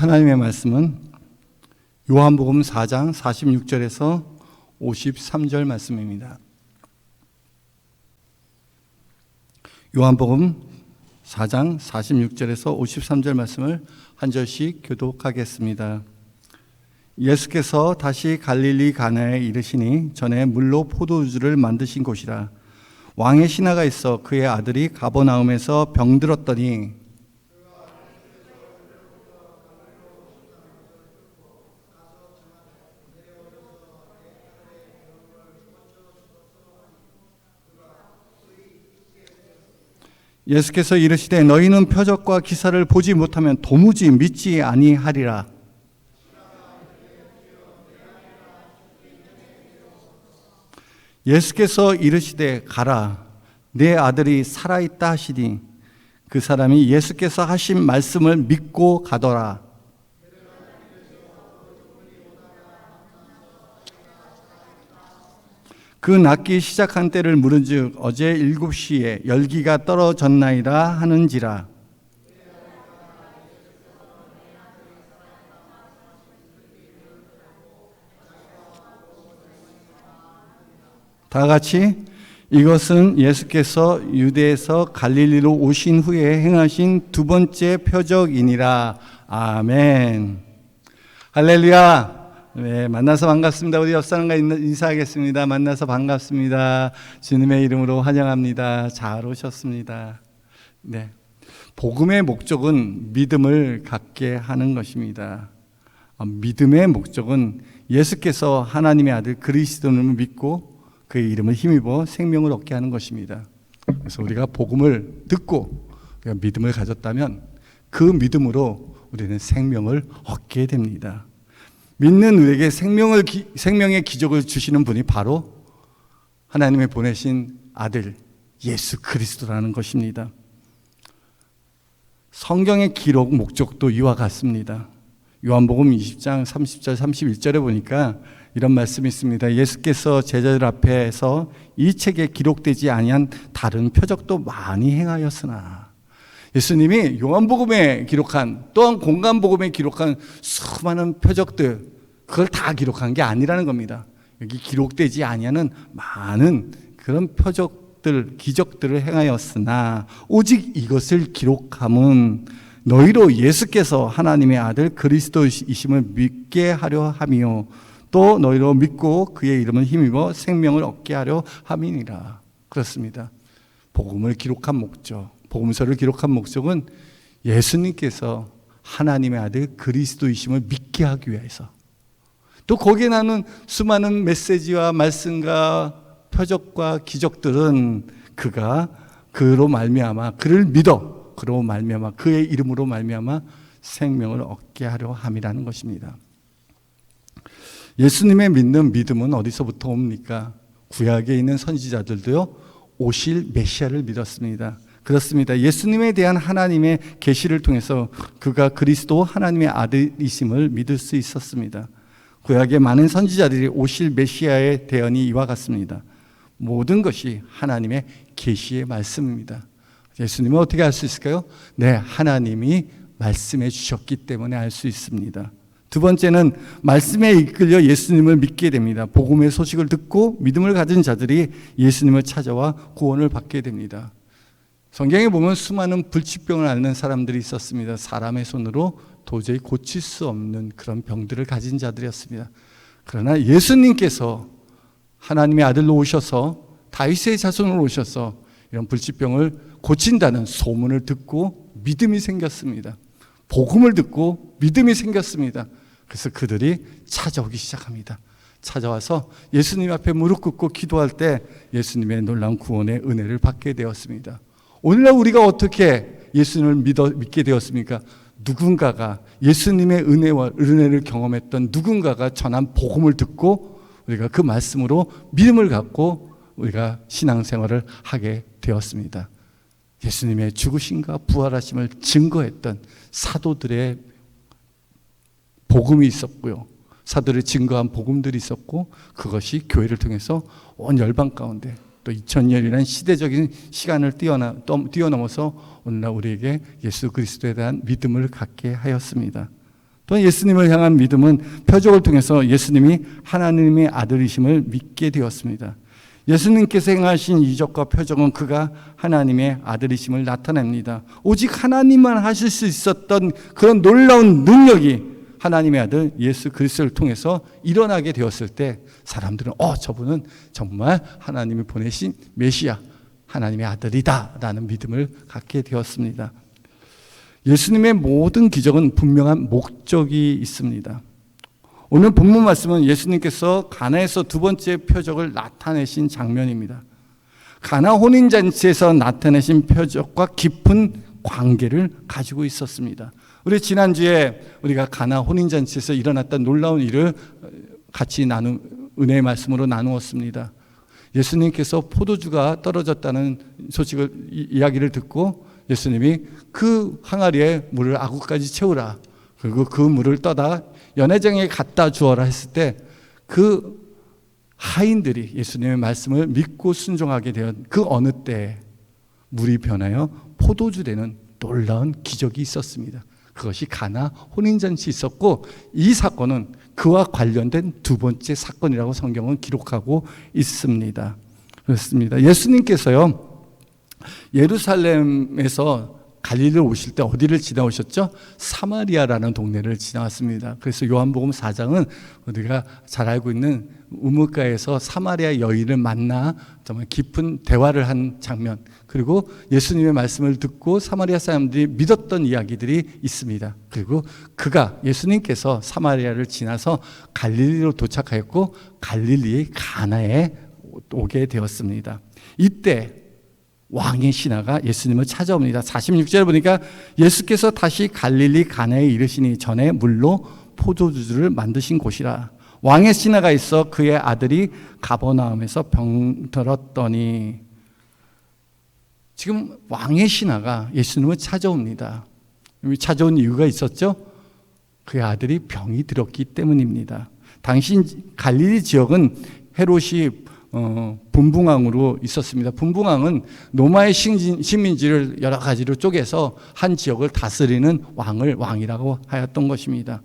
하나님의 말씀은 요한복음 4장 46절에서 53절 말씀입니다. 요한복음 4장 46절에서 53절 말씀을 한 절씩 교독하겠습니다. 예수께서 다시 갈릴리 가나에 이르시니 전에 물로 포도주를 만드신 곳이라. 왕의 신하가 있어 그의 아들이 가버나움에서 병들었더니 예수께서 이르시되 너희는 표적과 기사를 보지 못하면 도무지 믿지 아니하리라. 예수께서 이르시되 가라, 내 아들이 살아있다 하시니 그 사람이 예수께서 하신 말씀을 믿고 가더라. 그 낫기 시작한 때를 물은즉 어제 7시에 열기가 떨어졌나이다 하는지라. 다 같이 이것은 예수께서 유대에서 갈릴리로 오신 후에 행하신 두 번째 표적이니라. 아멘. 할렐루야. 네, 만나서 반갑습니다. 우리 옆 사람과 인사하겠습니다. 만나서 반갑습니다. 주님의 이름으로 환영합니다. 잘 오셨습니다. 네, 복음의 목적은 믿음을 갖게 하는 것입니다. 믿음의 목적은 예수께서 하나님의 아들 그리스도를 믿고 그의 이름을 힘입어 생명을 얻게 하는 것입니다. 그래서 우리가 복음을 듣고 우리가 믿음을 가졌다면 그 믿음으로 우리는 생명을 얻게 됩니다. 믿는 우리에게 생명의 기적을 주시는 분이 바로 하나님의 보내신 아들 예수 그리스도라는 것입니다. 성경의 기록 목적도 이와 같습니다. 요한복음 20장 30절 31절에 보니까 이런 말씀이 있습니다. 예수께서 제자들 앞에서 이 책에 기록되지 아니한 다른 표적도 많이 행하였으나, 예수님이 요한복음에 기록한, 또한 공간복음에 기록한 수많은 표적들, 그걸 다 기록한 게 아니라는 겁니다. 여기 기록되지 아니하는 많은 그런 표적들, 기적들을 행하였으나 오직 이것을 기록함은 너희로 예수께서 하나님의 아들 그리스도이심을 믿게 하려 함이요 또 너희로 믿고 그의 이름을 힘입어 생명을 얻게 하려 함이니라. 그렇습니다. 복음을 기록한 목적, 복음서를 기록한 목적은 예수님께서 하나님의 아들 그리스도이심을 믿게 하기 위해서, 또 거기에 나오는 수많은 메시지와 말씀과 표적과 기적들은 그가 그로 말미암아 그를 믿어 그로 말미암아 그의 이름으로 말미암아 생명을 얻게 하려 함이라는 것입니다. 예수님의 믿는 믿음은 어디서부터 옵니까? 구약에 있는 선지자들도요, 오실 메시아를 믿었습니다. 그렇습니다. 예수님에 대한 하나님의 계시를 통해서 그가 그리스도 하나님의 아들이심을 믿을 수 있었습니다. 구약의 많은 선지자들이 오실 메시아의 대언이 이와 같습니다. 모든 것이 하나님의 계시의 말씀입니다. 예수님은 어떻게 알 수 있을까요? 네, 하나님이 말씀해 주셨기 때문에 알 수 있습니다. 두 번째는 말씀에 이끌려 예수님을 믿게 됩니다. 복음의 소식을 듣고 믿음을 가진 자들이 예수님을 찾아와 구원을 받게 됩니다. 성경에 보면 수많은 불치병을 앓는 사람들이 있었습니다. 사람의 손으로 도저히 고칠 수 없는 그런 병들을 가진 자들이었습니다. 그러나 예수님께서 하나님의 아들로 오셔서 다윗의 자손으로 오셔서 이런 불치병을 고친다는 소문을 듣고 믿음이 생겼습니다. 복음을 듣고 믿음이 생겼습니다. 그래서 그들이 찾아오기 시작합니다. 찾아와서 예수님 앞에 무릎 꿇고 기도할 때 예수님의 놀라운 구원의 은혜를 받게 되었습니다. 오늘날 우리가 어떻게 예수님을 믿게 되었습니까? 누군가가 예수님의 은혜를 경험했던 누군가가 전한 복음을 듣고 우리가 그 말씀으로 믿음을 갖고 우리가 신앙생활을 하게 되었습니다. 예수님의 죽으심과 부활하심을 증거했던 사도들의 복음이 있었고요. 사도들이 증거한 복음들이 있었고, 그것이 교회를 통해서 온 열방 가운데 또 2000년이라는 시대적인 시간을 뛰어넘어서 오늘날 우리에게 예수 그리스도에 대한 믿음을 갖게 하였습니다. 또한 예수님을 향한 믿음은 표적을 통해서 예수님이 하나님의 아들이심을 믿게 되었습니다. 예수님께서 행하신 이적과 표적은 그가 하나님의 아들이심을 나타냅니다. 오직 하나님만 하실 수 있었던 그런 놀라운 능력이 하나님의 아들 예수 그리스도를 통해서 일어나게 되었을 때 사람들은 저분은 정말 하나님이 보내신 메시아, 하나님의 아들이다 라는 믿음을 갖게 되었습니다. 예수님의 모든 기적은 분명한 목적이 있습니다. 오늘 본문 말씀은 예수님께서 가나에서 두 번째 표적을 나타내신 장면입니다. 가나 혼인잔치에서 나타내신 표적과 깊은 관계를 가지고 있었습니다. 우리 지난주에 우리가 가나 혼인잔치에서 일어났던 놀라운 일을 같이 은혜의 말씀으로 나누었습니다. 예수님께서 포도주가 떨어졌다는 소식을 이야기를 듣고 예수님이 그 항아리에 물을 아구까지 채우라. 그리고 그 물을 떠다 연회장에 갖다 주어라 했을 때 그 하인들이 예수님의 말씀을 믿고 순종하게 된 그 어느 때에 물이 변하여 포도주 되는 놀라운 기적이 있었습니다. 그것이 가나 혼인잔치 있었고 이 사건은 그와 관련된 두 번째 사건이라고 성경은 기록하고 있습니다. 그렇습니다. 예수님께서요 예루살렘에서 갈릴리를 오실 때 어디를 지나오셨죠? 사마리아라는 동네를 지나왔습니다. 그래서 요한복음 4장은 우리가 잘 알고 있는 우물가에서 사마리아 여인을 만나 정말 깊은 대화를 한 장면, 그리고 예수님의 말씀을 듣고 사마리아 사람들이 믿었던 이야기들이 있습니다. 그리고 예수님께서 사마리아를 지나서 갈릴리로 도착하였고 갈릴리의 가나에 오게 되었습니다. 이때 왕의 신하가 예수님을 찾아옵니다. 46절에 보니까 예수께서 다시 갈릴리 가나에 이르시니 전에 물로 포도주를 만드신 곳이라. 왕의 신하가 있어 그의 아들이 가버나움에서 병들었더니. 지금 왕의 신하가 예수님을 찾아옵니다. 찾아온 이유가 있었죠? 그의 아들이 병이 들었기 때문입니다. 당시 갈릴리 지역은 헤롯이 분봉왕으로 있었습니다. 분봉왕은 로마의 식민지를 여러 가지로 쪼개서 한 지역을 다스리는 왕을 왕이라고 하였던 것입니다.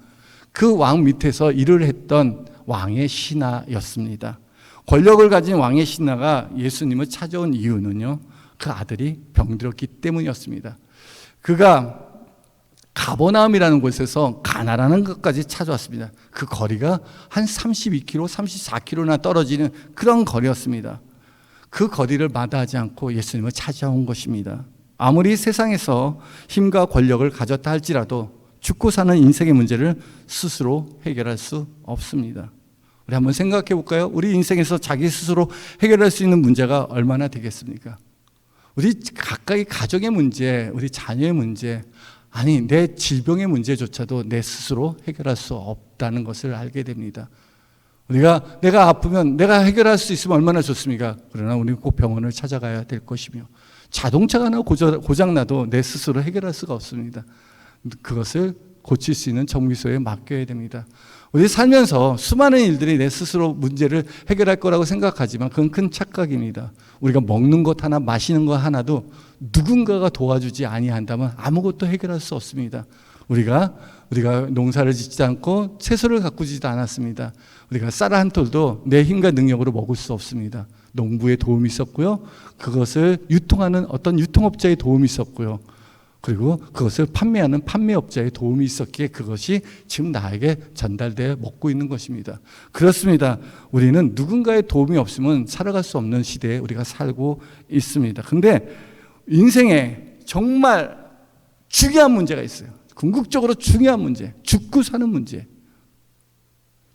그 왕 밑에서 일을 했던 왕의 신하였습니다. 권력을 가진 왕의 신하가 예수님을 찾아온 이유는요, 그 아들이 병들었기 때문이었습니다. 그가 가버나움이라는 곳에서 가나라는 것까지 찾아왔습니다. 그 거리가 한 32km, 34km나 떨어지는 그런 거리였습니다. 그 거리를 마다하지 않고 예수님을 찾아온 것입니다. 아무리 세상에서 힘과 권력을 가졌다 할지라도 죽고 사는 인생의 문제를 스스로 해결할 수 없습니다. 우리 한번 생각해 볼까요? 우리 인생에서 자기 스스로 해결할 수 있는 문제가 얼마나 되겠습니까? 우리 각각의 가정의 문제, 우리 자녀의 문제, 아니 내 질병의 문제조차도 내 스스로 해결할 수 없다는 것을 알게 됩니다. 내가 아프면 내가 해결할 수 있으면 얼마나 좋습니까? 그러나 우리는 꼭 병원을 찾아가야 될 것이며, 자동차가 하나 고장나도 내 스스로 해결할 수가 없습니다. 그것을 고칠 수 있는 정비소에 맡겨야 됩니다. 우리 살면서 수많은 일들이 내 스스로 문제를 해결할 거라고 생각하지만 그건 큰 착각입니다. 우리가 먹는 것 하나, 마시는 것 하나도 누군가가 도와주지 아니한다면 아무것도 해결할 수 없습니다. 우리가 농사를 짓지 않고 채소를 가꾸지도 않았습니다. 우리가 쌀 한 톨도 내 힘과 능력으로 먹을 수 없습니다. 농부의 도움이 있었고요, 그것을 유통하는 어떤 유통업자의 도움이 있었고요, 그리고 그것을 판매하는 판매업자의 도움이 있었기에 그것이 지금 나에게 전달되어 먹고 있는 것입니다. 그렇습니다. 우리는 누군가의 도움이 없으면 살아갈 수 없는 시대에 우리가 살고 있습니다. 그런데 인생에 정말 중요한 문제가 있어요. 궁극적으로 중요한 문제, 죽고 사는 문제.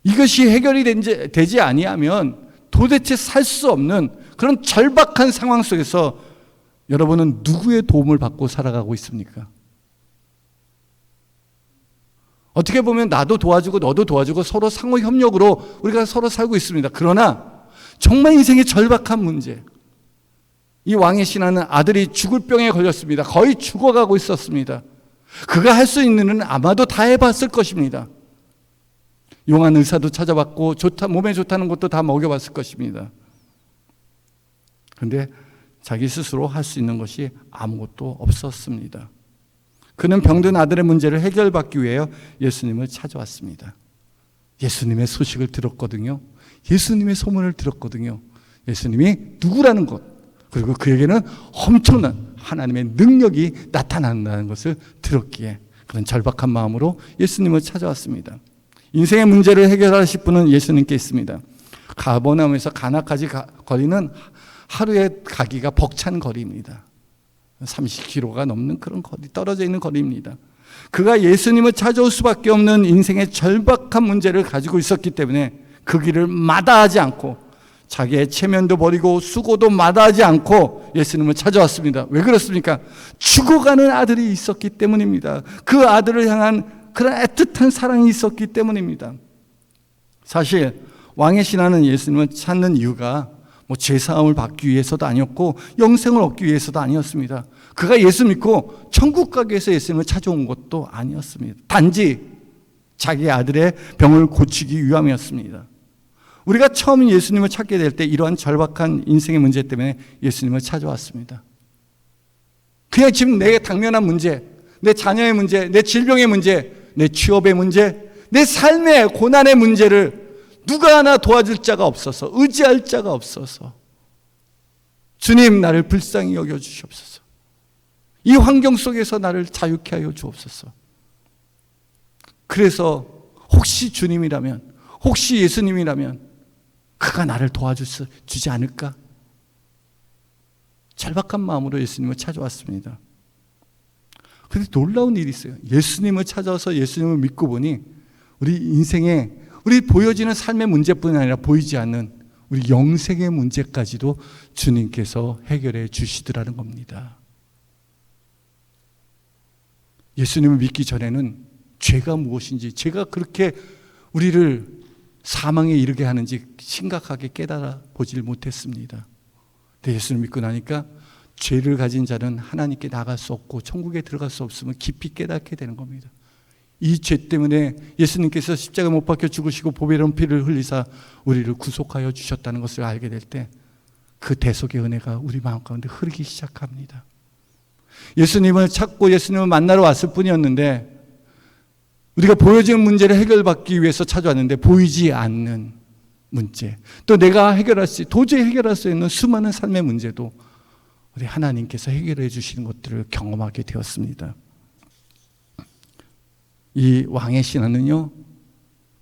이것이 해결이 되지 아니하면 도대체 살 수 없는 그런 절박한 상황 속에서 여러분은 누구의 도움을 받고 살아가고 있습니까? 어떻게 보면 나도 도와주고 너도 도와주고 서로 상호 협력으로 우리가 서로 살고 있습니다. 그러나 정말 인생의 절박한 문제, 이 왕의 신하는 아들이 죽을 병에 걸렸습니다. 거의 죽어가고 있었습니다. 그가 할 수 있는 일은 아마도 다 해봤을 것입니다. 용한 의사도 찾아봤고 몸에 좋다는 것도 다 먹여봤을 것입니다. 그런데 자기 스스로 할 수 있는 것이 아무것도 없었습니다. 그는 병든 아들의 문제를 해결받기 위해 예수님을 찾아왔습니다. 예수님의 소식을 들었거든요. 예수님의 소문을 들었거든요. 예수님이 누구라는 것, 그리고 그에게는 엄청난 하나님의 능력이 나타난다는 것을 들었기에 그런 절박한 마음으로 예수님을 찾아왔습니다. 인생의 문제를 해결하실 분은 예수님께 있습니다. 가버나움에서 가나까지 거리는 하루에 가기가 벅찬 거리입니다. 30km가 넘는 그런 거리, 떨어져 있는 거리입니다. 그가 예수님을 찾아올 수밖에 없는 인생의 절박한 문제를 가지고 있었기 때문에 그 길을 마다하지 않고 자기의 체면도 버리고 수고도 마다하지 않고 예수님을 찾아왔습니다. 왜 그렇습니까? 죽어가는 아들이 있었기 때문입니다. 그 아들을 향한 그런 애틋한 사랑이 있었기 때문입니다. 사실 왕의 신하는 예수님을 찾는 이유가 제사함을 받기 위해서도 아니었고 영생을 얻기 위해서도 아니었습니다. 그가 예수 믿고 천국 가기 위해서 예수님을 찾아온 것도 아니었습니다. 단지 자기 아들의 병을 고치기 위함이었습니다. 우리가 처음 예수님을 찾게 될 때 이러한 절박한 인생의 문제 때문에 예수님을 찾아왔습니다. 그냥 지금 내 당면한 문제, 내 자녀의 문제, 내 질병의 문제, 내 취업의 문제, 내 삶의 고난의 문제를 누가 하나 도와줄 자가 없어서, 의지할 자가 없어서 주님 나를 불쌍히 여겨주시옵소서. 이 환경 속에서 나를 자유케 하여 주옵소서. 그래서 혹시 주님이라면, 혹시 예수님이라면 그가 나를 도와주지 않을까? 절박한 마음으로 예수님을 찾아왔습니다. 그런데 놀라운 일이 있어요. 예수님을 찾아서 예수님을 믿고 보니 우리 인생에 우리 보여지는 삶의 문제뿐 아니라 보이지 않는 우리 영생의 문제까지도 주님께서 해결해 주시더라는 겁니다. 예수님을 믿기 전에는 죄가 무엇인지, 죄가 그렇게 우리를 사망에 이르게 하는지 심각하게 깨달아 보질 못했습니다. 근데 예수님을 믿고 나니까 죄를 가진 자는 하나님께 나갈 수 없고 천국에 들어갈 수 없음을 깊이 깨닫게 되는 겁니다. 이 죄 때문에 예수님께서 십자가 못 박혀 죽으시고 보배로운 피를 흘리사 우리를 구속하여 주셨다는 것을 알게 될 때 그 대속의 은혜가 우리 마음 가운데 흐르기 시작합니다. 예수님을 찾고 예수님을 만나러 왔을 뿐이었는데 우리가 보여지는 문제를 해결받기 위해서 찾아왔는데 보이지 않는 문제, 또 내가 도저히 해결할 수 있는 수많은 삶의 문제도 우리 하나님께서 해결해 주시는 것들을 경험하게 되었습니다. 이 왕의 신하는요,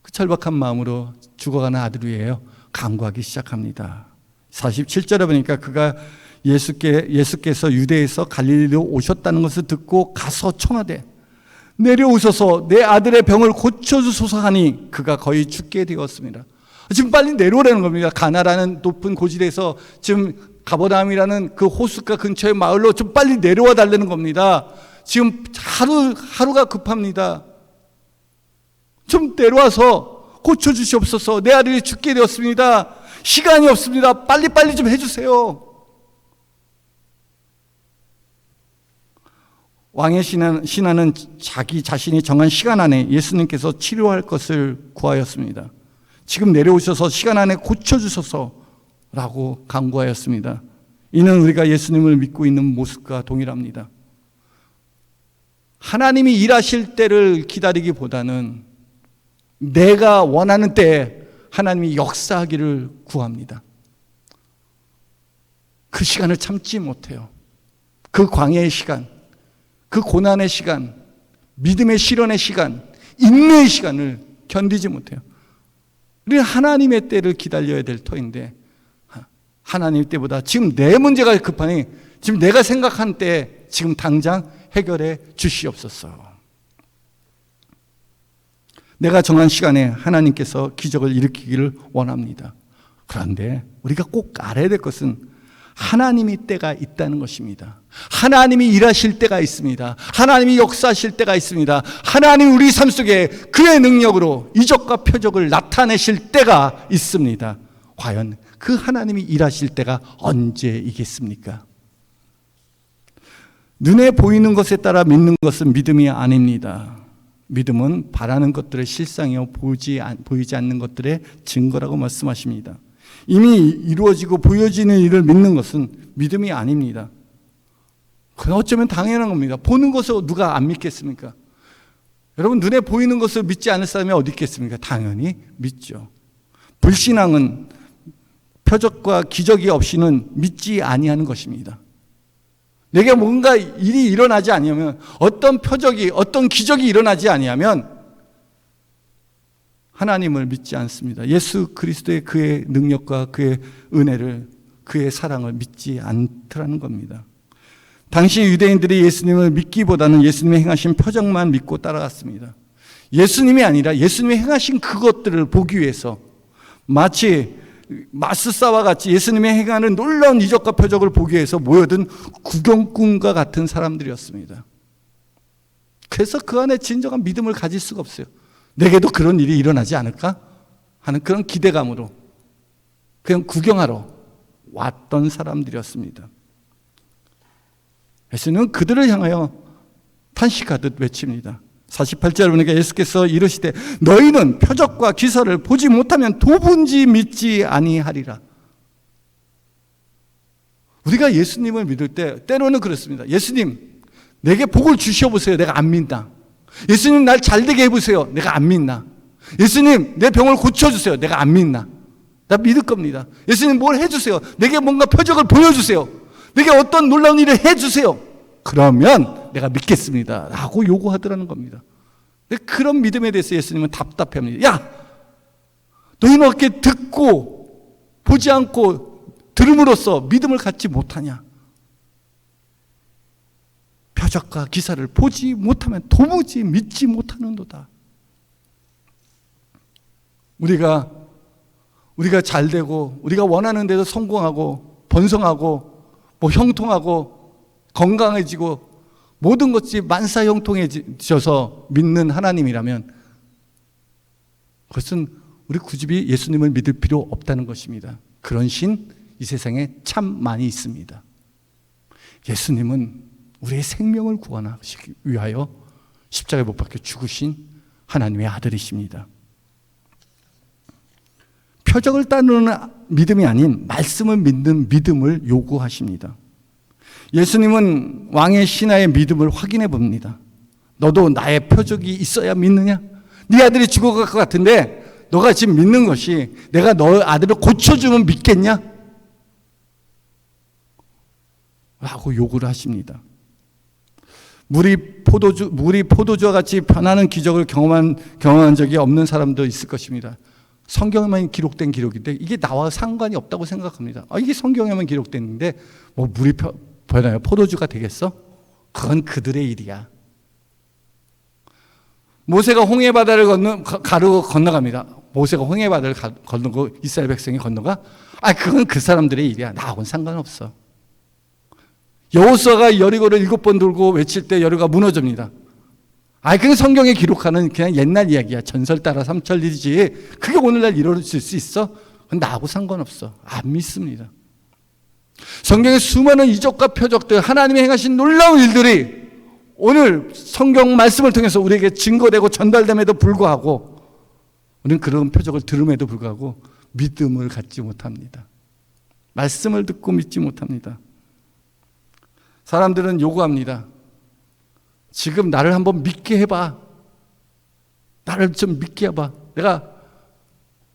그 절박한 마음으로 죽어가는 아들을 위하여 간구하기 시작합니다. 47절에 보니까 그가 예수께서 유대에서 갈릴리로 오셨다는 것을 듣고 가서 청하되 내려오셔서 내 아들의 병을 고쳐주소서 하니 그가 거의 죽게 되었습니다. 지금 빨리 내려오라는 겁니다. 가나라는 높은 고지대에서 지금 가버나움이라는 그 호숫가 근처의 마을로 좀 빨리 내려와 달라는 겁니다. 지금 하루가 급합니다. 좀 내려와서 고쳐주시옵소서. 내 아들이 죽게 되었습니다. 시간이 없습니다. 빨리 좀 해주세요. 왕의 신하는 자기 자신이 정한 시간 안에 예수님께서 치료할 것을 구하였습니다. 지금 내려오셔서 시간 안에 고쳐주소서라고 간구하였습니다. 이는 우리가 예수님을 믿고 있는 모습과 동일합니다. 하나님이 일하실 때를 기다리기보다는 내가 원하는 때에 하나님이 역사하기를 구합니다. 그 시간을 참지 못해요. 그 광야의 시간, 그 고난의 시간, 믿음의 실현의 시간, 인내의 시간을 견디지 못해요. 우리는 하나님의 때를 기다려야 될 터인데 하나님 때보다 지금 내 문제가 급하니 지금 내가 생각한 때에 지금 당장 해결해 주시옵소서. 내가 정한 시간에 하나님께서 기적을 일으키기를 원합니다. 그런데 우리가 꼭 알아야 될 것은 하나님이 때가 있다는 것입니다. 하나님이 일하실 때가 있습니다. 하나님이 역사하실 때가 있습니다. 하나님 우리 삶 속에 그의 능력으로 이적과 표적을 나타내실 때가 있습니다. 과연 그 하나님이 일하실 때가 언제이겠습니까? 눈에 보이는 것에 따라 믿는 것은 믿음이 아닙니다. 믿음은 바라는 것들의 실상이요 보이지 않는 것들의 증거라고 말씀하십니다. 이미 이루어지고 보여지는 일을 믿는 것은 믿음이 아닙니다. 그건 어쩌면 당연한 겁니다. 보는 것을 누가 안 믿겠습니까? 여러분, 눈에 보이는 것을 믿지 않을 사람이 어디 있겠습니까? 당연히 믿죠. 불신앙은 표적과 기적이 없이는 믿지 아니하는 것입니다. 내게 뭔가 일이 일어나지 아니하면, 어떤 표적이, 어떤 기적이 일어나지 아니하면 하나님을 믿지 않습니다. 예수 그리스도의 그의 능력과 그의 은혜를, 그의 사랑을 믿지 않더라는 겁니다. 당시 유대인들이 예수님을 믿기보다는 예수님의 행하신 표적만 믿고 따라갔습니다. 예수님이 아니라 예수님이 행하신 그것들을 보기 위해서, 마치 마술사와 같이 예수님의 행하는 놀라운 이적과 표적을 보기 위해서 모여든 구경꾼과 같은 사람들이었습니다. 그래서 그 안에 진정한 믿음을 가질 수가 없어요. 내게도 그런 일이 일어나지 않을까 하는 그런 기대감으로 그냥 구경하러 왔던 사람들이었습니다. 예수님은 그들을 향하여 탄식하듯 외칩니다. 48절 보니까 예수께서 이르시되 너희는 표적과 기사를 보지 못하면 도분지 믿지 아니하리라. 우리가 예수님을 믿을 때 때로는 그렇습니다. 예수님, 내게 복을 주셔보세요. 내가 안 믿나. 예수님, 날 잘되게 해보세요. 내가 안 믿나. 예수님, 내 병을 고쳐주세요. 내가 안 믿나. 나 믿을 겁니다. 예수님, 뭘 해주세요. 내게 뭔가 표적을 보여주세요. 내게 어떤 놀라운 일을 해주세요. 그러면 내가 믿겠습니다 라고 요구하더라는 겁니다. 그런 믿음에 대해서 예수님은 답답해합니다. 야, 너희는 어떻게 듣고 보지 않고 들음으로써 믿음을 갖지 못하냐. 표적과 기사를 보지 못하면 도무지 믿지 못하는도다. 우리가 잘되고 우리가 원하는 데서 성공하고 번성하고 형통하고 건강해지고 모든 것이 만사형통해져서 믿는 하나님이라면 그것은 우리 굳이 예수님을 믿을 필요 없다는 것입니다. 그런 신 이 세상에 참 많이 있습니다. 예수님은 우리의 생명을 구원하시기 위하여 십자가에 못 박혀 죽으신 하나님의 아들이십니다. 표적을 따르는 믿음이 아닌 말씀을 믿는 믿음을 요구하십니다. 예수님은 왕의 신하의 믿음을 확인해 봅니다. 너도 나의 표적이 있어야 믿느냐? 네 아들이 죽어갈 것 같은데 너가 지금 믿는 것이 내가 너 아들을 고쳐주면 믿겠냐? 라고 요구를 하십니다. 물이 포도주와 같이 변하는 기적을 경험한 적이 없는 사람도 있을 것입니다. 성경에만 기록된 기록인데 이게 나와 상관이 없다고 생각합니다. 이게 성경에만 기록됐는데 뭐 물이 변해요? 포도주가 되겠어? 그건 그들의 일이야. 모세가 홍해바다를 가르고 건너갑니다. 모세가 홍해바다를 건너고 이스라엘 백성이 건너가? 그건 그 사람들의 일이야. 나하고는 상관없어. 여호수아가 여리고를 7번 돌고 외칠 때 여리고가 무너집니다. 그건 성경에 기록하는 그냥 옛날 이야기야. 전설 따라 삼천리지. 그게 오늘날 이루어질 수 있어? 그건 나하고 상관없어. 안 믿습니다. 성경의 수많은 이적과 표적들, 하나님이 행하신 놀라운 일들이 오늘 성경 말씀을 통해서 우리에게 증거되고 전달됨에도 불구하고 우리는 그런 표적을 들음에도 불구하고 믿음을 갖지 못합니다. 말씀을 듣고 믿지 못합니다. 사람들은 요구합니다. 지금 나를 한번 믿게 해봐. 나를 좀 믿게 해봐. 내가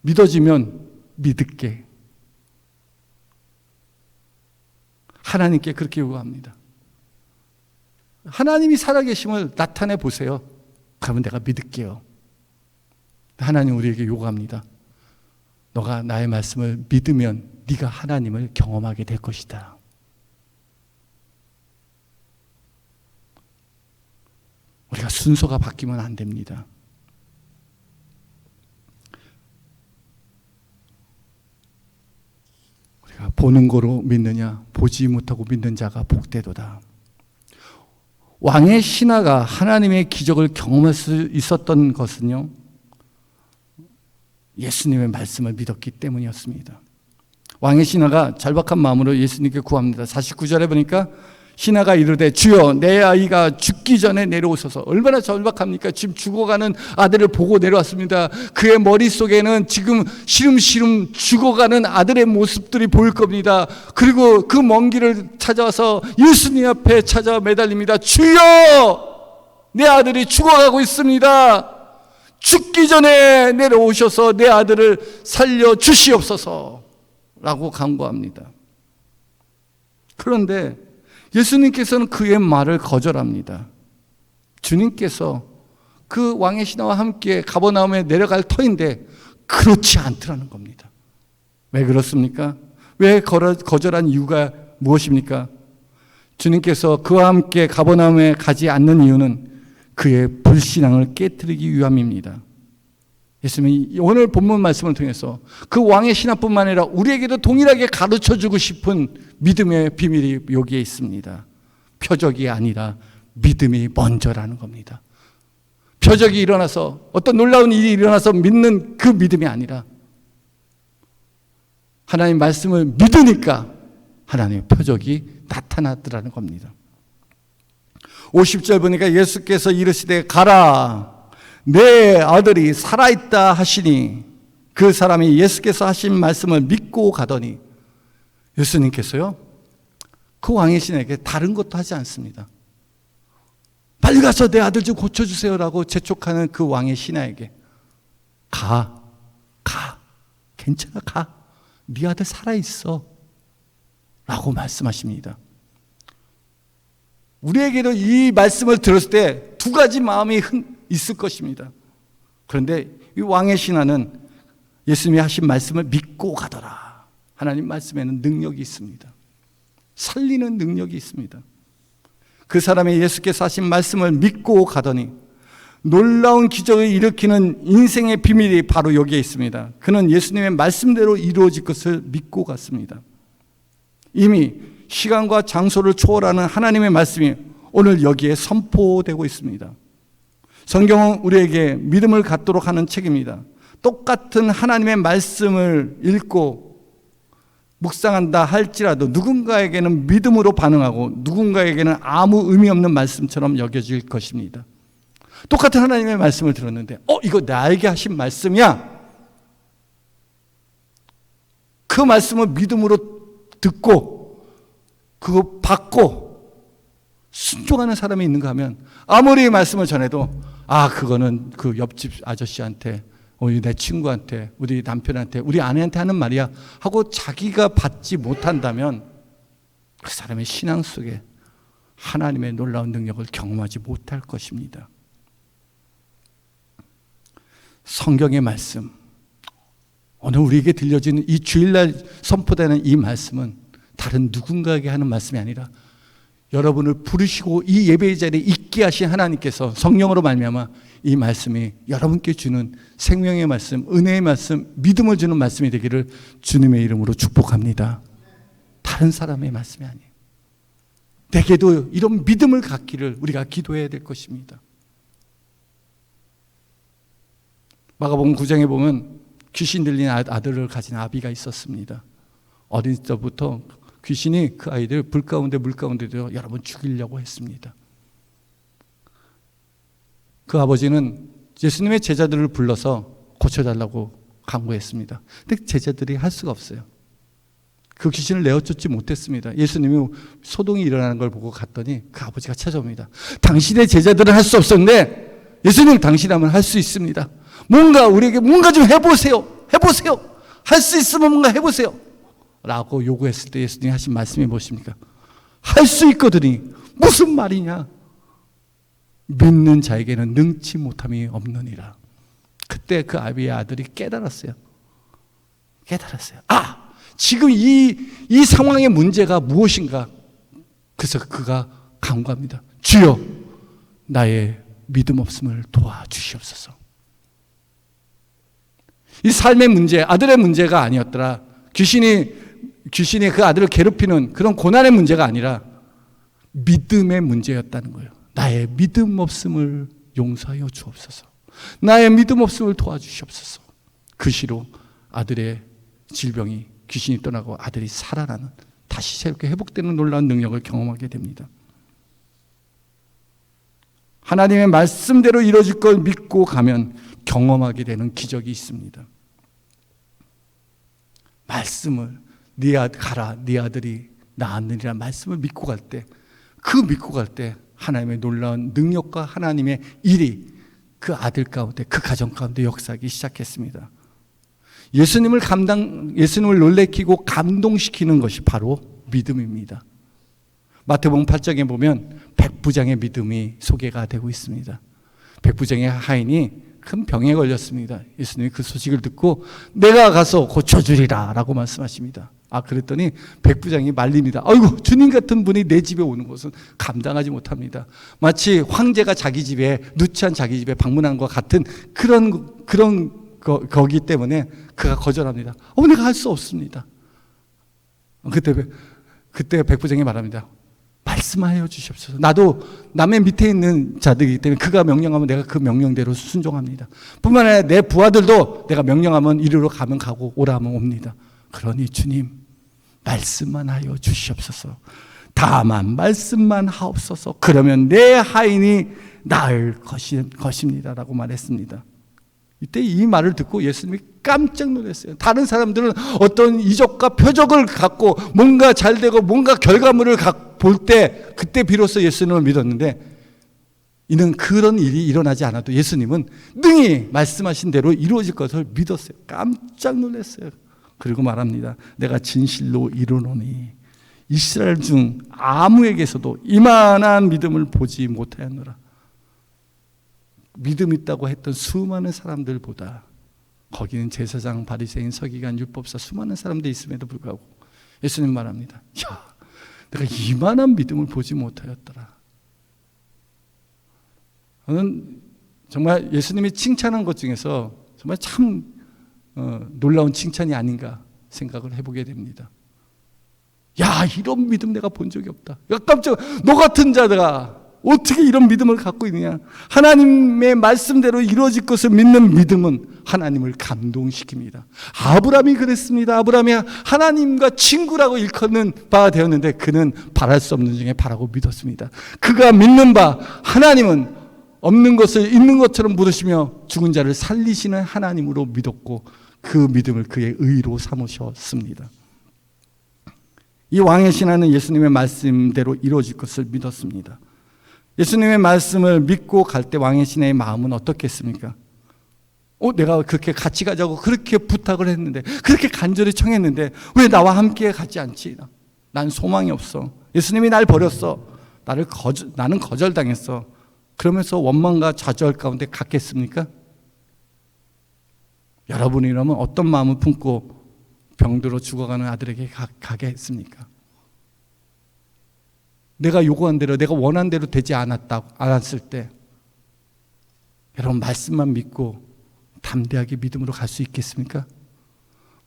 믿어지면 믿을게. 하나님께 그렇게 요구합니다. 하나님이 살아계심을 나타내 보세요. 그러면 내가 믿을게요. 하나님 우리에게 요구합니다. 너가 나의 말씀을 믿으면 네가 하나님을 경험하게 될 것이다. 우리가 순서가 바뀌면 안 됩니다. 우리가 보는 거로 믿느냐, 보지 못하고 믿는 자가 복되도다. 왕의 신하가 하나님의 기적을 경험할 수 있었던 것은요, 예수님의 말씀을 믿었기 때문이었습니다. 왕의 신하가 절박한 마음으로 예수님께 구합니다. 49절에 보니까 신하가 이르되 주여 내 아이가 죽기 전에 내려오소서. 얼마나 절박합니까? 지금 죽어가는 아들을 보고 내려왔습니다. 그의 머릿속에는 지금 시름시름 죽어가는 아들의 모습들이 보일 겁니다. 그리고 그 먼 길을 찾아와서 예수님 앞에 찾아 매달립니다. 주여 내 아들이 죽어가고 있습니다. 죽기 전에 내려오셔서 내 아들을 살려주시옵소서 라고 간구합니다. 그런데 예수님께서는 그의 말을 거절합니다. 주님께서 그 왕의 신하와 함께 가버나움에 내려갈 터인데 그렇지 않더라는 겁니다. 왜 그렇습니까? 왜 거절한 이유가 무엇입니까? 주님께서 그와 함께 가버나움에 가지 않는 이유는 그의 불신앙을 깨뜨리기 위함입니다. 예수님이 오늘 본문 말씀을 통해서 그 왕의 신하뿐만 아니라 우리에게도 동일하게 가르쳐주고 싶은 믿음의 비밀이 여기에 있습니다. 표적이 아니라 믿음이 먼저라는 겁니다. 표적이 일어나서 어떤 놀라운 일이 일어나서 믿는 그 믿음이 아니라 하나님 말씀을 믿으니까 하나님의 표적이 나타났더라는 겁니다. 50절 보니까 예수께서 이르시되 가라 내 아들이 살아있다 하시니 그 사람이 예수께서 하신 말씀을 믿고 가더니 예수님께서요 그 왕의 신에게 다른 것도 하지 않습니다. 빨리 가서 내 아들 좀 고쳐주세요라고 재촉하는 그 왕의 신하에게 가 괜찮아 가 네 아들 살아있어 라고 말씀하십니다. 우리에게도 이 말씀을 들었을 때 두 가지 마음이 있을 것입니다. 그런데 이 왕의 신하는 예수님이 하신 말씀을 믿고 가더라. 하나님 말씀에는 능력이 있습니다. 살리는 능력이 있습니다. 그 사람이 예수께서 하신 말씀을 믿고 가더니 놀라운 기적을 일으키는 인생의 비밀이 바로 여기에 있습니다. 그는 예수님의 말씀대로 이루어질 것을 믿고 갔습니다. 이미 시간과 장소를 초월하는 하나님의 말씀이 오늘 여기에 선포되고 있습니다. 성경은 우리에게 믿음을 갖도록 하는 책입니다. 똑같은 하나님의 말씀을 읽고 묵상한다 할지라도 누군가에게는 믿음으로 반응하고 누군가에게는 아무 의미 없는 말씀처럼 여겨질 것입니다. 똑같은 하나님의 말씀을 들었는데 이거 나에게 하신 말씀이야. 그 말씀을 믿음으로 듣고 그거 받고 순종하는 사람이 있는가 하면 아무리 말씀을 전해도 그거는 그 옆집 아저씨한테 우리 내 친구한테 우리 남편한테 우리 아내한테 하는 말이야 하고 자기가 받지 못한다면 그 사람의 신앙 속에 하나님의 놀라운 능력을 경험하지 못할 것입니다. 성경의 말씀 오늘 우리에게 들려지는 이 주일날 선포되는 이 말씀은 다른 누군가에게 하는 말씀이 아니라 여러분을 부르시고 이 예배의 자리에 있게 하신 하나님께서 성령으로 말미암아 이 말씀이 여러분께 주는 생명의 말씀, 은혜의 말씀, 믿음을 주는 말씀이 되기를 주님의 이름으로 축복합니다. 다른 사람의 말씀이 아니에요. 내게도 이런 믿음을 갖기를 우리가 기도해야 될 것입니다. 마가복음 9장에 보면 귀신 들린 아들을 가진 아비가 있었습니다. 어린 때부터 귀신이 그 아이들 불 가운데 물 가운데 들어 여러 번 죽이려고 했습니다. 그 아버지는 예수님의 제자들을 불러서 고쳐달라고 강구했습니다. 근데 제자들이 할 수가 없어요. 그 귀신을 내어쫓지 못했습니다. 예수님이 소동이 일어나는 걸 보고 갔더니 그 아버지가 찾아옵니다. 당신의 제자들은 할 수 없었는데 예수님 당신이라면 할 수 있습니다. 우리에게 뭔가 좀 해보세요. 할 수 있으면 뭔가 해보세요. 라고 요구했을 때 예수님이 하신 말씀이 무엇입니까? 할 수 있거든요. 무슨 말이냐? 믿는 자에게는 능치 못함이 없느니라. 그때 그 아비의 아들이 깨달았어요. 지금 이 상황의 문제가 무엇인가? 그래서 그가 간구합니다. 주여, 나의 믿음 없음을 도와주시옵소서. 이 삶의 문제, 아들의 문제가 아니었더라. 귀신이 그 아들을 괴롭히는 그런 고난의 문제가 아니라 믿음의 문제였다는 거예요. 나의 믿음 없음을 용서하여 주옵소서. 나의 믿음 없음을 도와주시옵소서. 그 시로 아들의 질병이 귀신이 떠나고 아들이 살아나는 다시 새롭게 회복되는 놀라운 능력을 경험하게 됩니다. 하나님의 말씀대로 이루어질 걸 믿고 가면 경험하게 되는 기적이 있습니다. 말씀을 가라 네 아들이 낳았느니라 말씀을 믿고 갈 때, 그 믿고 갈 때 하나님의 놀라운 능력과 하나님의 일이 그 아들 가운데, 그 가정 가운데 역사하기 시작했습니다. 예수님을 놀래키고 감동시키는 것이 바로 믿음입니다. 마태복음 8장에 보면 백부장의 믿음이 소개가 되고 있습니다. 백부장의 하인이 큰 병에 걸렸습니다. 예수님이 그 소식을 듣고 내가 가서 고쳐주리라 라고 말씀하십니다. 그랬더니 백부장이 말립니다. 아이고, 주님 같은 분이 내 집에 오는 것은 감당하지 못합니다. 마치 황제가 자기 집에, 누추한 자기 집에 방문한 것 같은 거기 때문에 그가 거절합니다. 내가 할 수 없습니다. 그때 백부장이 말합니다. 말씀하여 주시옵소서. 나도 남의 밑에 있는 자들이기 때문에 그가 명령하면 내가 그 명령대로 순종합니다. 뿐만 아니라 내 부하들도 내가 명령하면 이리로 가면 가고 오라 하면 옵니다. 그러니 주님, 말씀만 하여 주시옵소서. 다만 말씀만 하옵소서. 그러면 내 하인이 나을 것입니다 라고 말했습니다. 이때 이 말을 듣고 예수님이 깜짝 놀랐어요. 다른 사람들은 어떤 이적과 표적을 갖고 뭔가 잘 되고 뭔가 결과물을 볼 때, 그때 비로소 예수님을 믿었는데, 이는 그런 일이 일어나지 않아도 예수님은 능히 말씀하신 대로 이루어질 것을 믿었어요. 깜짝 놀랐어요. 그리고 말합니다. 내가 진실로 이르노니 이스라엘 중 아무에게서도 이만한 믿음을 보지 못하였노라. 믿음 있다고 했던 수많은 사람들보다, 거기는 제사장, 바리새인, 서기관, 율법사 수많은 사람들이 있음에도 불구하고 예수님 말합니다. 내가 이만한 믿음을 보지 못하였더라. 저는 정말 예수님이 칭찬한 것 중에서 정말 참 놀라운 칭찬이 아닌가 생각을 해보게 됩니다. 이런 믿음 내가 본 적이 없다. 깜짝, 너 같은 자가 어떻게 이런 믿음을 갖고 있느냐. 하나님의 말씀대로 이루어질 것을 믿는 믿음은 하나님을 감동시킵니다. 아브라함이 그랬습니다. 아브라함이 하나님과 친구라고 일컫는 바가 되었는데 그는 바랄 수 없는 중에 바라고 믿었습니다. 그가 믿는 바, 하나님은 없는 것을 있는 것처럼 부르시며 죽은 자를 살리시는 하나님으로 믿었고, 그 믿음을 그의 의로 삼으셨습니다. 이 왕의 신하는 예수님의 말씀대로 이루어질 것을 믿었습니다. 예수님의 말씀을 믿고 갈 때 왕의 신하의 마음은 어떻겠습니까? 내가 그렇게 같이 가자고 그렇게 부탁을 했는데, 그렇게 간절히 청했는데 왜 나와 함께 가지 않지? 난 소망이 없어. 예수님이 날 버렸어. 나는 거절당했어. 그러면서 원망과 좌절 가운데 갔겠습니까? 여러분이라면 어떤 마음을 품고 병들어 죽어가는 아들에게 가겠습니까? 내가 요구한 대로, 내가 원한 대로 되지 않았을 때, 여러분 말씀만 믿고 담대하게 믿음으로 갈 수 있겠습니까?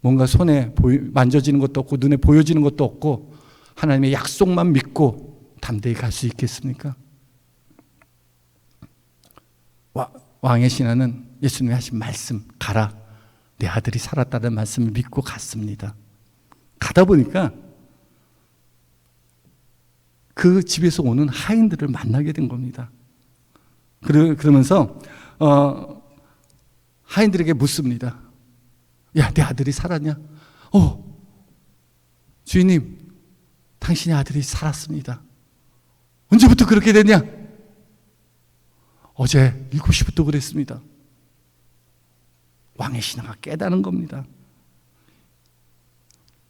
뭔가 손에 만져지는 것도 없고 눈에 보여지는 것도 없고 하나님의 약속만 믿고 담대히 갈 수 있겠습니까? 왕의 신하는 예수님이 하신 말씀, 가라, 내 아들이 살았다는 말씀을 믿고 갔습니다. 가다 보니까 그 집에서 오는 하인들을 만나게 된 겁니다. 그러면서 하인들에게 묻습니다. 내 아들이 살았냐? 주인님, 당신의 아들이 살았습니다. 언제부터 그렇게 됐냐? 어제 7시부터 그랬습니다. 왕의 신하가 깨닫는 겁니다.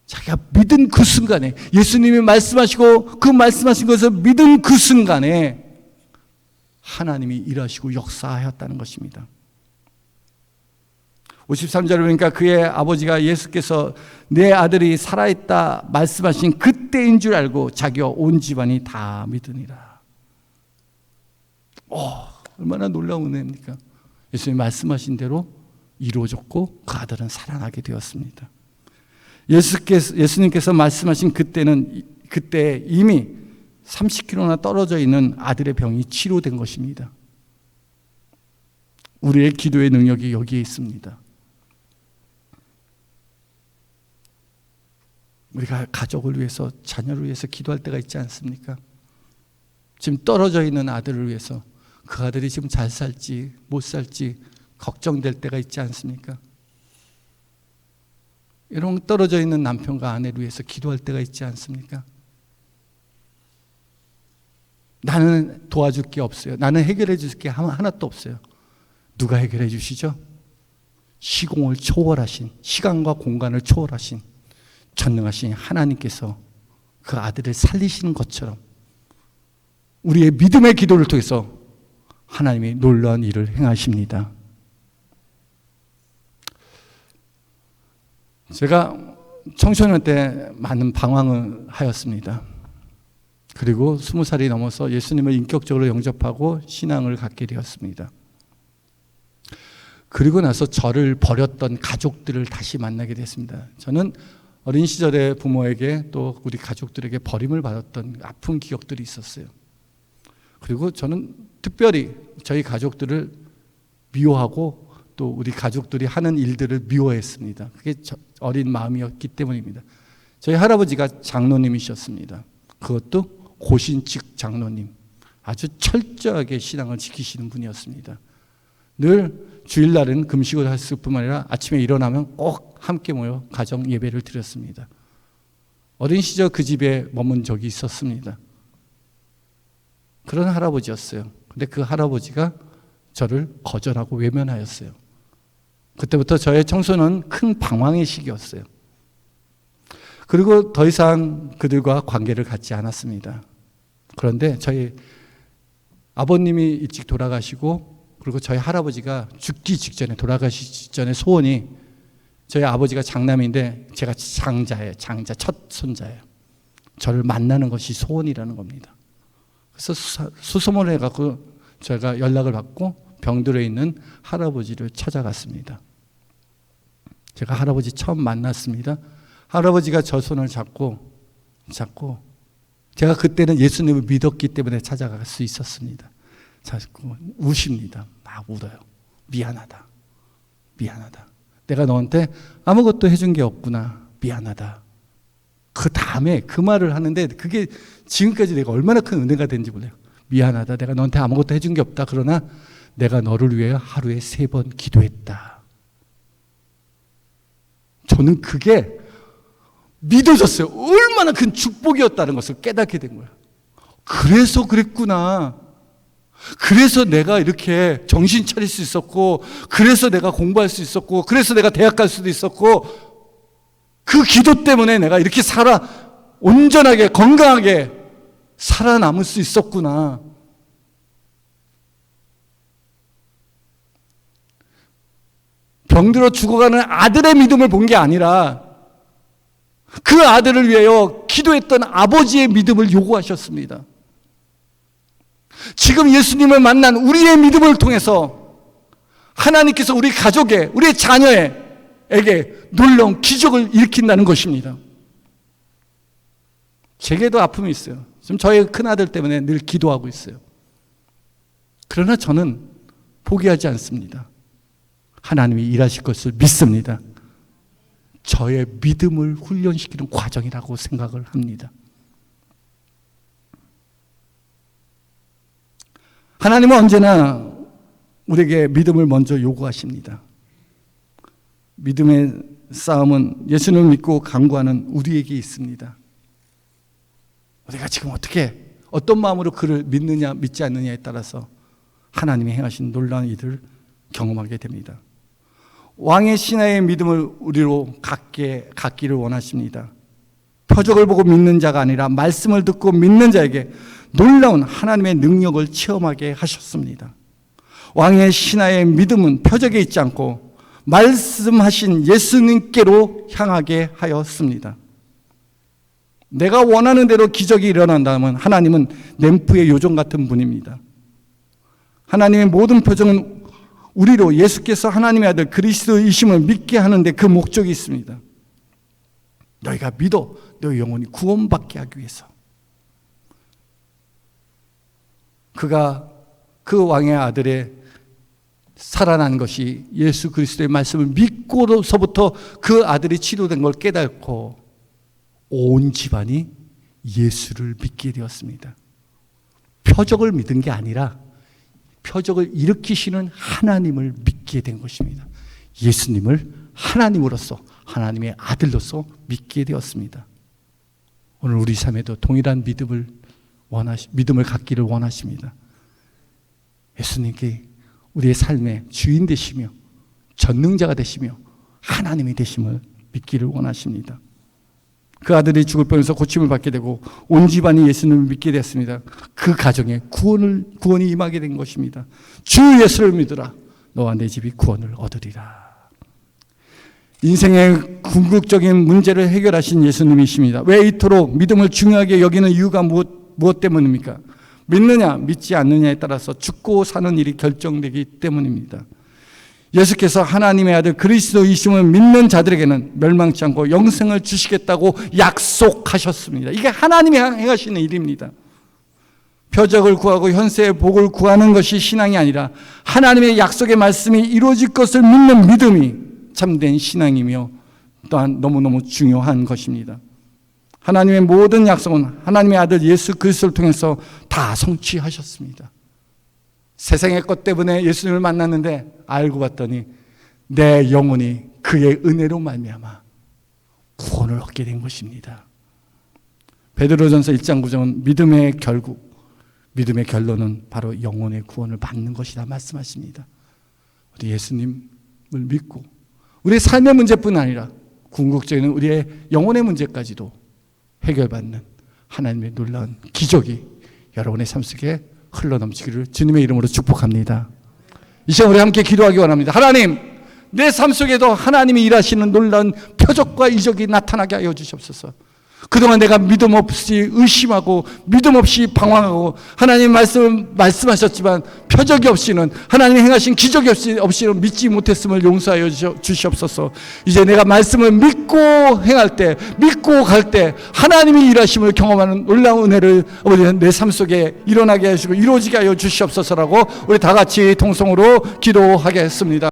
자기가 믿은 그 순간에, 예수님이 말씀하시고 그 말씀하신 것을 믿은 그 순간에 하나님이 일하시고 역사하였다는 것입니다. 53절을 보니까 그의 아버지가 예수께서 내 아들이 살아있다 말씀하신 그때인 줄 알고 자기와 온 집안이 다 믿으니라. 얼마나 놀라운 은혜입니까? 예수님이 말씀하신 대로 이루어졌고 그 아들은 살아나게 되었습니다. 예수님께서 말씀하신 그때 이미 30km나 떨어져 있는 아들의 병이 치료된 것입니다. 우리의 기도의 능력이 여기에 있습니다. 우리가 가족을 위해서, 자녀를 위해서 기도할 때가 있지 않습니까? 지금 떨어져 있는 아들을 위해서, 그 아들이 지금 잘 살지 못 살지 걱정될 때가 있지 않습니까? 이런 떨어져 있는 남편과 아내를 위해서 기도할 때가 있지 않습니까? 나는 도와줄 게 없어요. 나는 해결해 줄 게 하나도 없어요. 누가 해결해 주시죠? 시공을 초월하신, 시간과 공간을 초월하신 전능하신 하나님께서 그 아들을 살리시는 것처럼 우리의 믿음의 기도를 통해서 하나님이 놀라운 일을 행하십니다. 제가 청소년 때 많은 방황을 하였습니다. 그리고 20살이 넘어서 예수님을 인격적으로 영접하고 신앙을 갖게 되었습니다. 그리고 나서 저를 버렸던 가족들을 다시 만나게 됐습니다. 저는 어린 시절에 부모에게 또 우리 가족들에게 버림을 받았던 아픈 기억들이 있었어요. 그리고 저는 특별히 저희 가족들을 미워하고 또 우리 가족들이 하는 일들을 미워했습니다. 그게 어린 마음이었기 때문입니다. 저희 할아버지가 장로님이셨습니다. 그것도 고신측 장로님, 아주 철저하게 신앙을 지키시는 분이었습니다. 늘 주일날은 금식을 했을 뿐만 아니라 아침에 일어나면 꼭 함께 모여 가정 예배를 드렸습니다. 어린 시절 그 집에 머문 적이 있었습니다. 그런 할아버지였어요. 근데 그 할아버지가 저를 거절하고 외면하였어요. 그때부터 저의 청소는 큰 방황의 시기였어요. 그리고 더 이상 그들과 관계를 갖지 않았습니다. 그런데 저희 아버님이 일찍 돌아가시고, 그리고 저희 할아버지가 죽기 직전에, 돌아가시기 직전에 소원이, 저희 아버지가 장남인데 제가 장자예요. 장자, 첫 손자예요. 저를 만나는 것이 소원이라는 겁니다. 그래서 수소문을 해갖고 제가 연락을 받고 병들어 있는 할아버지를 찾아갔습니다. 제가 할아버지 처음 만났습니다. 할아버지가 저 손을 잡고 제가 그때는 예수님을 믿었기 때문에 찾아갈 수 있었습니다. 자꾸 우십니다. 막 울어요. 미안하다. 내가 너한테 아무것도 해준 게 없구나. 미안하다. 그 다음에 그 말을 하는데 그게 지금까지 내가 얼마나 큰 은혜가 된지 몰라요. 미안하다. 내가 너한테 아무것도 해준 게 없다. 그러나 내가 너를 위해 하루에 3번 기도했다. 저는 그게 믿어졌어요. 얼마나 큰 축복이었다는 것을 깨닫게 된 거예요. 그래서 그랬구나. 그래서 내가 이렇게 정신 차릴 수 있었고, 그래서 내가 공부할 수 있었고, 그래서 내가 대학 갈 수도 있었고, 그 기도 때문에 내가 이렇게 온전하게 건강하게 살아남을 수 있었구나. 병들어 죽어가는 아들의 믿음을 본 게 아니라 그 아들을 위하여 기도했던 아버지의 믿음을 요구하셨습니다. 지금 예수님을 만난 우리의 믿음을 통해서 하나님께서 우리 가족에, 우리 자녀에게 놀라운 기적을 일으킨다는 것입니다. 제게도 아픔이 있어요. 지금 저희 큰아들 때문에 늘 기도하고 있어요. 그러나 저는 포기하지 않습니다. 하나님이 일하실 것을 믿습니다. 저의 믿음을 훈련시키는 과정이라고 생각을 합니다. 하나님은 언제나 우리에게 믿음을 먼저 요구하십니다. 믿음의 싸움은 예수님을 믿고 간구하는 우리에게 있습니다. 우리가 지금 어떤 마음으로 그를 믿느냐 믿지 않느냐에 따라서 하나님이 행하신 놀라운 일을 경험하게 됩니다. 왕의 신하의 믿음을 우리로 갖기를 원하십니다. 표적을 보고 믿는 자가 아니라 말씀을 듣고 믿는 자에게 놀라운 하나님의 능력을 체험하게 하셨습니다. 왕의 신하의 믿음은 표적에 있지 않고 말씀하신 예수님께로 향하게 하였습니다. 내가 원하는 대로 기적이 일어난다면 하나님은 램프의 요정 같은 분입니다. 하나님의 모든 표정은 우리로 예수께서 하나님의 아들 그리스도이심을 믿게 하는데 그 목적이 있습니다. 너희가 믿어 너희 영혼이 구원받게 하기 위해서. 그가 그 왕의 아들의 살아난 것이 예수 그리스도의 말씀을 믿고로서부터 그 아들이 치료된 걸 깨닫고 온 집안이 예수를 믿게 되었습니다. 표적을 믿은 게 아니라 표적을 일으키시는 하나님을 믿게 된 것입니다. 예수님을 하나님으로서, 하나님의 아들로서 믿게 되었습니다. 오늘 우리 삶에도 동일한 믿음을 갖기를 원하십니다. 예수님께 우리의 삶의 주인 되시며 전능자가 되시며 하나님이 되심을 믿기를 원하십니다. 그 아들이 죽을 뻔해서 고침을 받게 되고 온 집안이 예수님을 믿게 됐습니다. 그 가정에 구원이 임하게 된 것입니다. 주 예수를 믿으라. 너와 내 집이 구원을 얻으리라. 인생의 궁극적인 문제를 해결하신 예수님이십니다. 왜 이토록 믿음을 중요하게 여기는 이유가 무엇 때문입니까? 믿느냐 믿지 않느냐에 따라서 죽고 사는 일이 결정되기 때문입니다. 예수께서 하나님의 아들 그리스도이심을 믿는 자들에게는 멸망치 않고 영생을 주시겠다고 약속하셨습니다. 이게 하나님이 행하시는 일입니다. 표적을 구하고 현세의 복을 구하는 것이 신앙이 아니라 하나님의 약속의 말씀이 이루어질 것을 믿는 믿음이 참된 신앙이며 또한 너무너무 중요한 것입니다. 하나님의 모든 약속은 하나님의 아들 예수 그리스도를 통해서 다 성취하셨습니다. 세상의 것 때문에 예수님을 만났는데 알고 봤더니 내 영혼이 그의 은혜로 말미암아 구원을 얻게 된 것입니다. 베드로전서 1장 9절은 믿음의 결론은 바로 영혼의 구원을 받는 것이다 말씀하십니다. 우리 예수님을 믿고 우리의 삶의 문제뿐 아니라 궁극적인 우리의 영혼의 문제까지도 해결받는 하나님의 놀라운 기적이 여러분의 삶 속에 흘러넘치기를 주님의 이름으로 축복합니다. 이 시간 우리 함께 기도하기 원합니다. 하나님, 내 삶 속에도 하나님이 일하시는 놀라운 표적과 이적이 나타나게 하여 주시옵소서. 그동안 내가 믿음 없이 의심하고 믿음 없이 방황하고 하나님 말씀하셨지만 표적이 없이는 하나님 행하신 기적이 없이는 믿지 못했음을 용서하여 주시옵소서. 이제 내가 말씀을 믿고 행할 때 믿고 갈 때 하나님이 일하심을 경험하는 놀라운 은혜를 아버지 내 삶 속에 일어나게 하시고 이루어지게 하여 주시옵소서라고 우리 다 같이 통성으로 기도하겠습니다.